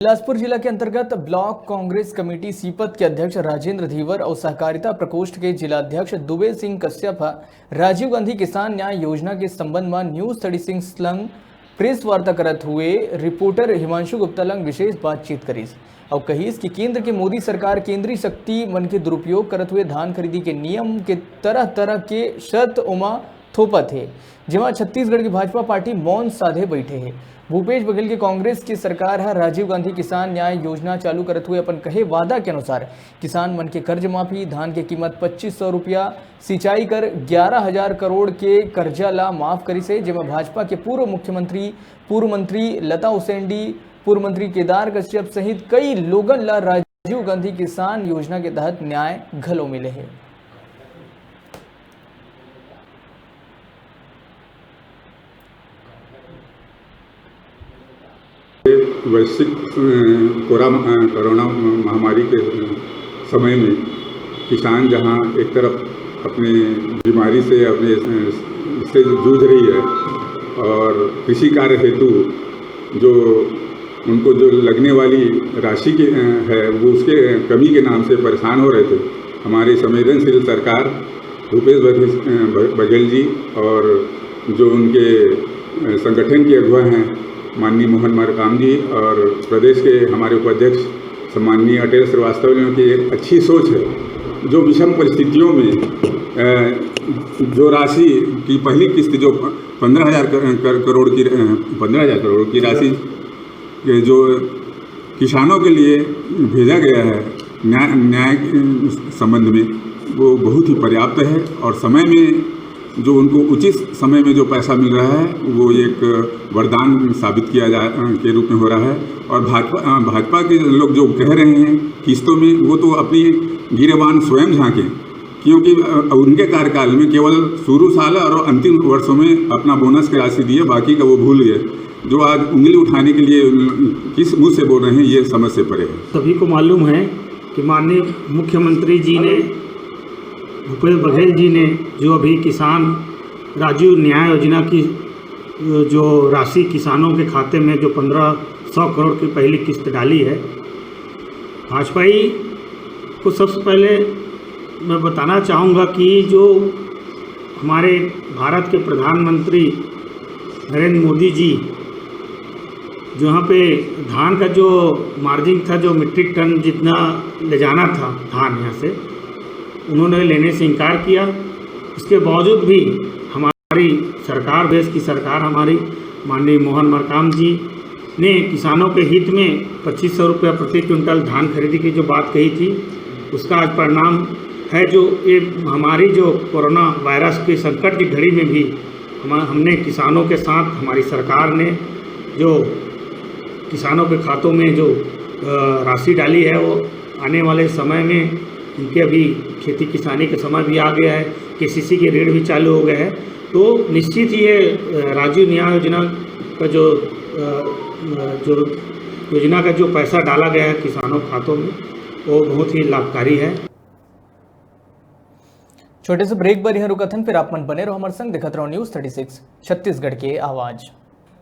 बिलासपुर जिला के अंतर्गत ब्लॉक कांग्रेस कमेटी सीपत के अध्यक्ष राजेंद्र धीवर और सहकारिता प्रकोष्ठ के जिलाध्यक्ष दुबे सिंह कश्यप राजीव गांधी किसान न्याय योजना के संबंध में न्यूज 36 लंग प्रेस वार्ता करत हुए रिपोर्टर हिमांशु गुप्ता लंग विशेष बातचीत करीस और कहीस कि केंद्र के मोदी सरकार केंद्रीय शक्ति मन के दुरुपयोग करत हुए धान खरीदी के नियम के तरह तरह के शर्त उमा थोपत है, जिमा छत्तीसगढ़ की भाजपा पार्टी मौन साधे बैठे है। भूपेश बघेल के कांग्रेस की सरकार है राजीव गांधी किसान न्याय योजना चालू करत हुए अपन कहे वादा के अनुसार किसान मन के कर्ज माफी, धान के कीमत 2500 रुपया, सिंचाई कर 11,000 करोड़ के कर्जा ला माफ करी से, जिसमें भाजपा के पूर्व मंत्री लता उसेंडी, पूर्व मंत्री केदार कश्यप सहित कई लोगन ला राजीव गांधी किसान योजना के तहत न्याय घलो मिले है। वैश्विक कोरोना महामारी के समय में किसान जहां एक तरफ अपनी बीमारी से अपने इससे जूझ रही है और कृषि कार्य हेतु जो उनको जो लगने वाली राशि की है वो उसके कमी के नाम से परेशान हो रहे थे। हमारी संवेदनशील सरकार भूपेश बघेल जी और जो उनके संगठन के अगुवा हैं माननीय मोहन मरकाम जी और प्रदेश के हमारे उपाध्यक्ष सम्माननीय अटल श्रीवास्तव ने की एक अच्छी सोच है। जो विषम परिस्थितियों में जो राशि की पहली किस्त जो 15,000 करोड़ की राशि जो किसानों के लिए भेजा गया है न्याय संबंध में, वो बहुत ही पर्याप्त है और समय में जो उनको उचित समय में जो पैसा मिल रहा है वो एक वरदान साबित किया के रूप में हो रहा है। और भाजपा के लोग जो कह रहे हैं किस्तों में, वो तो अपनी गिरेबान स्वयं झांकें, क्योंकि उनके कार्यकाल में केवल शुरू साल और अंतिम वर्षों में अपना बोनस की राशि दिए, बाकी का वो भूल गए। जो आज उंगली उठाने के लिए किस मुँह से बोल रहे हैं ये समझ से परे है। सभी को मालूम है कि माननीय मुख्यमंत्री जी ने, भूपेश बघेल जी ने जो अभी किसान राजीव न्याय योजना की जो राशि किसानों के खाते में जो 1500 करोड़ की पहली किस्त डाली है, भाजपाई को सबसे पहले मैं बताना चाहूँगा कि जो हमारे भारत के प्रधानमंत्री नरेंद्र मोदी जी जो यहाँ पे धान का जो मार्जिन था, जो मीट्रिक टन जितना ले जाना था धान यहाँ से, उन्होंने लेने से इनकार किया। इसके बावजूद भी हमारी सरकार, देश की सरकार हमारी माननीय मोहन मरकाम जी ने किसानों के हित में 2500 रुपया प्रति क्विंटल धान खरीदी की जो बात कही थी, उसका आज परिणाम है। जो ये हमारी जो कोरोना वायरस के संकट की घड़ी में भी हमने किसानों के साथ, हमारी सरकार ने जो किसानों के खातों में जो राशि डाली है, वो आने वाले समय में उनके अभी खेती किसानी का समय भी आ गया है, केसीसी के ऋण भी चालू हो गए हैं, तो निश्चित ही ये राजीव न्याय योजना का जो योजना का जो पैसा डाला गया है किसानों खातों में, वो बहुत ही लाभकारी है। छोटे से ब्रेक पर यहाँ रुकथन, फिर आप मन बने रहो हमारे संग, देखते रहो न्यूज 36 छत्तीसगढ़ के आवाज।